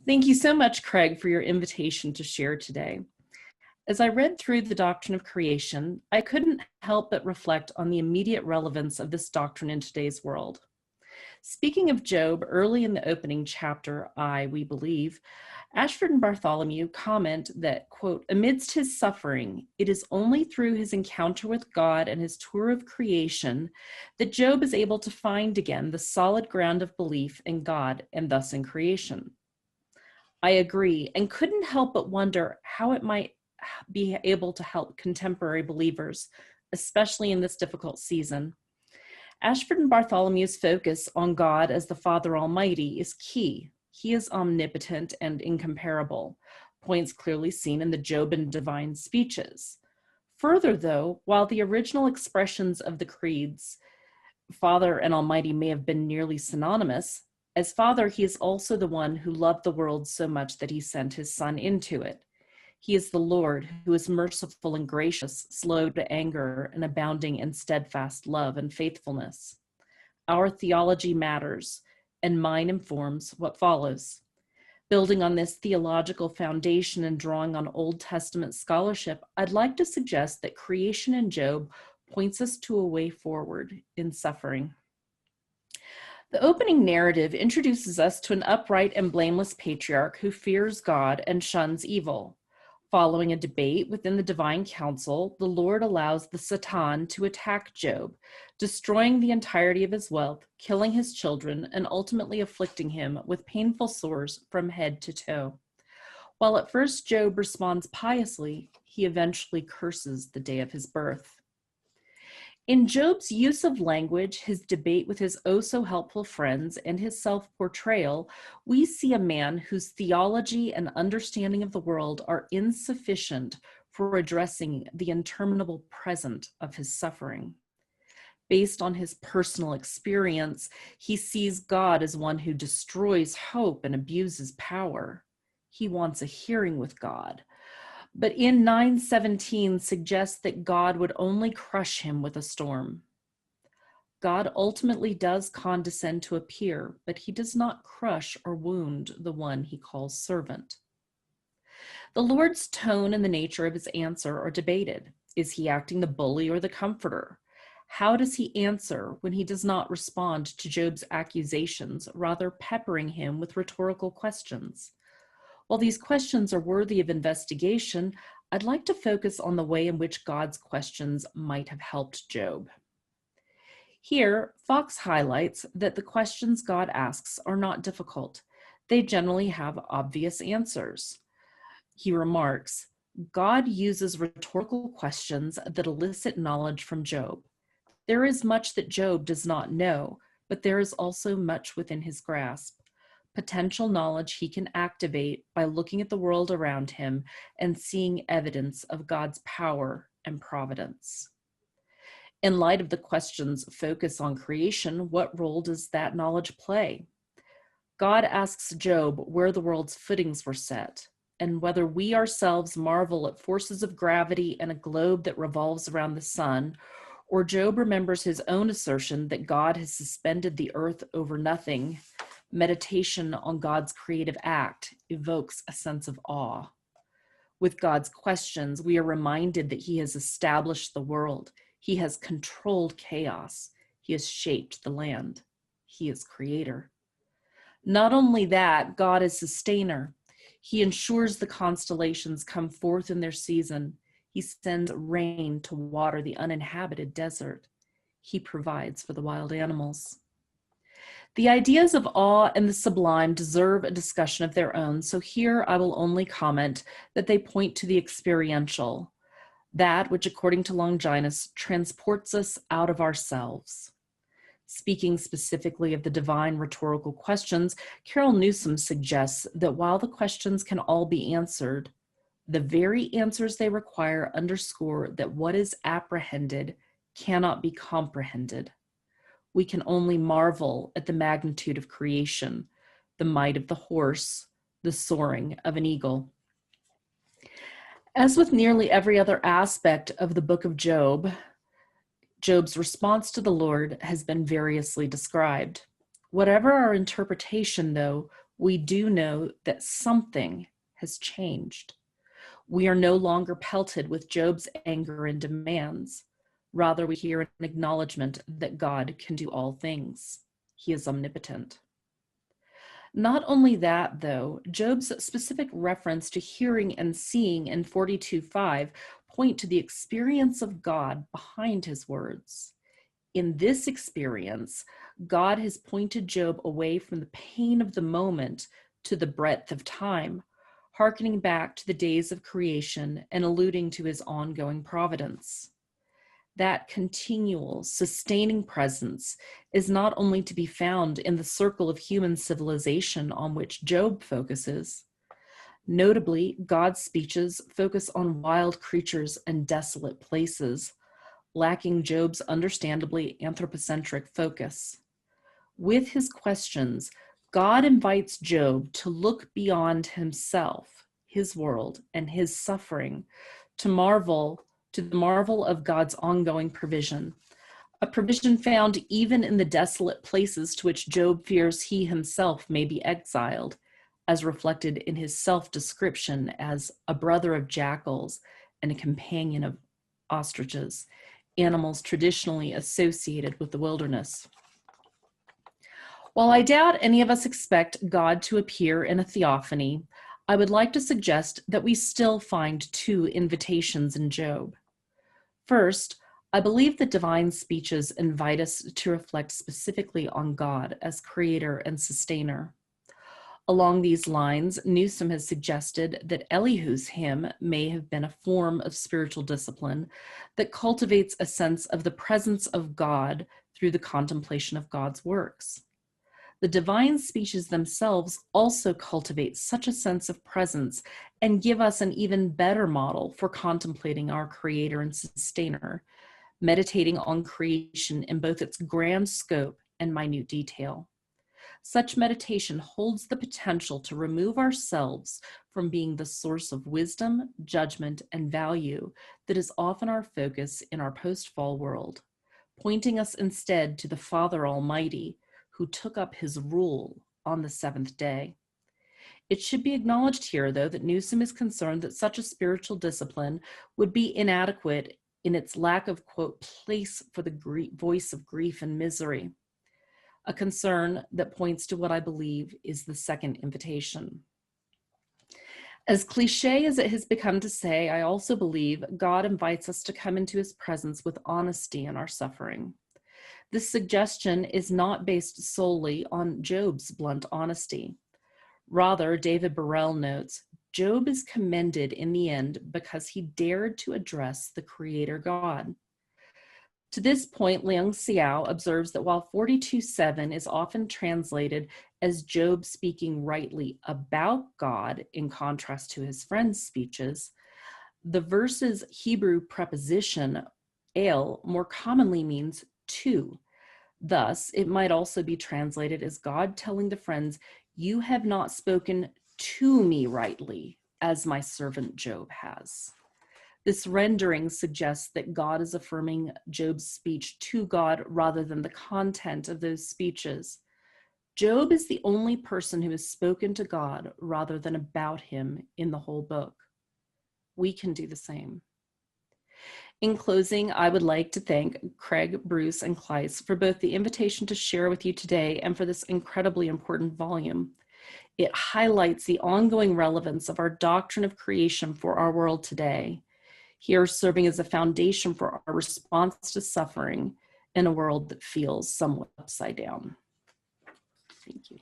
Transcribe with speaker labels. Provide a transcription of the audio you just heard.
Speaker 1: Thank you so much, Craig, for your invitation to share today. As I read through the Doctrine of Creation, I couldn't help but reflect on the immediate relevance of this doctrine in today's world. Speaking of Job, early in the opening chapter, we believe, Ashford and Bartholomew comment that, quote, amidst his suffering, it is only through his encounter with God and his tour of creation that Job is able to find again the solid ground of belief in God and thus in creation. I agree, and couldn't help but wonder how it might be able to help contemporary believers, especially in this difficult season. Ashford and Bartholomew's focus on God as the Father Almighty is key. He is omnipotent and incomparable, points clearly seen in the Job and divine speeches. Further, though, while the original expressions of the creeds, Father and Almighty, may have been nearly synonymous, as Father, he is also the one who loved the world so much that he sent his Son into it. He is the Lord who is merciful and gracious, slow to anger, and abounding in steadfast love and faithfulness. Our theology matters, and mine informs what follows. Building on this theological foundation and drawing on Old Testament scholarship, I'd like to suggest that creation in Job points us to a way forward in suffering. The opening narrative introduces us to an upright and blameless patriarch who fears God and shuns evil. Following a debate within the divine council, the Lord allows the Satan to attack Job, destroying the entirety of his wealth, killing his children, and ultimately afflicting him with painful sores from head to toe. While at first Job responds piously, he eventually curses the day of his birth. In Job's use of language, his debate with his oh-so-helpful friends, and his self-portrayal, we see a man whose theology and understanding of the world are insufficient for addressing the interminable present of his suffering. Based on his personal experience, he sees God as one who destroys hope and abuses power. He wants a hearing with God. But in 9:17 suggests that God would only crush him with a storm. God ultimately does condescend to appear, but he does not crush or wound the one he calls servant. The Lord's tone and the nature of his answer are debated. Is he acting the bully or the comforter? How does he answer when he does not respond to Job's accusations, rather peppering him with rhetorical questions? While these questions are worthy of investigation, I'd like to focus on the way in which God's questions might have helped Job. Here, Fox highlights that the questions God asks are not difficult. They generally have obvious answers. He remarks, God uses rhetorical questions that elicit knowledge from Job. There is much that Job does not know, but there is also much within his grasp. Potential knowledge he can activate by looking at the world around him and seeing evidence of God's power and providence. In light of the question's focus on creation, what role does that knowledge play? God asks Job where the world's footings were set, and whether we ourselves marvel at forces of gravity and a globe that revolves around the sun, or Job remembers his own assertion that God has suspended the earth over nothing. Meditation on God's creative act evokes a sense of awe. With God's questions, we are reminded that he has established the world. He has controlled chaos. He has shaped the land. He is creator. Not only that, God is sustainer. He ensures the constellations come forth in their season. He sends rain to water the uninhabited desert. He provides for the wild animals. The ideas of awe and the sublime deserve a discussion of their own, so here I will only comment that they point to the experiential, that which, according to Longinus, transports us out of ourselves. Speaking specifically of the divine rhetorical questions, Carol Newsom suggests that while the questions can all be answered, the very answers they require underscore that what is apprehended cannot be comprehended. We can only marvel at the magnitude of creation, the might of the horse, the soaring of an eagle. As with nearly every other aspect of the book of Job, Job's response to the Lord has been variously described. Whatever our interpretation, though, we do know that something has changed. We are no longer pelted with Job's anger and demands. Rather, we hear an acknowledgement that God can do all things. He is omnipotent. Not only that, though, Job's specific reference to hearing and seeing in 42:5 point to the experience of God behind his words. In this experience, God has pointed Job away from the pain of the moment to the breadth of time, hearkening back to the days of creation and alluding to his ongoing providence. That continual, sustaining presence is not only to be found in the circle of human civilization on which Job focuses. Notably, God's speeches focus on wild creatures and desolate places, lacking Job's understandably anthropocentric focus. With his questions, God invites Job to look beyond himself, his world, and his suffering to the marvel of God's ongoing provision, a provision found even in the desolate places to which Job fears he himself may be exiled, as reflected in his self-description as a brother of jackals and a companion of ostriches, animals traditionally associated with the wilderness. While I doubt any of us expect God to appear in a theophany, I would like to suggest that we still find two invitations in Job. First, I believe that divine speeches invite us to reflect specifically on God as creator and sustainer. Along these lines, Newsom has suggested that Elihu's hymn may have been a form of spiritual discipline that cultivates a sense of the presence of God through the contemplation of God's works. The divine speeches themselves also cultivate such a sense of presence and give us an even better model for contemplating our creator and sustainer, meditating on creation in both its grand scope and minute detail. Such meditation holds the potential to remove ourselves from being the source of wisdom, judgment, and value that is often our focus in our post-fall world, pointing us instead to the Father Almighty, who took up his rule on the seventh day. It should be acknowledged here, though, that Newsom is concerned that such a spiritual discipline would be inadequate in its lack of, quote, place for the voice of grief and misery, a concern that points to what I believe is the second invitation. As cliche as it has become to say, I also believe God invites us to come into his presence with honesty in our suffering. This suggestion is not based solely on Job's blunt honesty. Rather, David Burrell notes, Job is commended in the end because he dared to address the Creator God. To this point, Liang Xiao observes that while 42:7 is often translated as Job speaking rightly about God in contrast to his friends' speeches, the verse's Hebrew preposition, el, more commonly means to. Thus, it might also be translated as God telling the friends, you have not spoken to me rightly, as my servant Job has. This rendering suggests that God is affirming Job's speech to God rather than the content of those speeches. Job is the only person who has spoken to God rather than about him in the whole book. We can do the same. In closing, I would like to thank Craig, Bruce, and Kleiss for both the invitation to share with you today and for this incredibly important volume. It highlights the ongoing relevance of our doctrine of creation for our world today, here serving as a foundation for our response to suffering in a world that feels somewhat upside down. Thank you.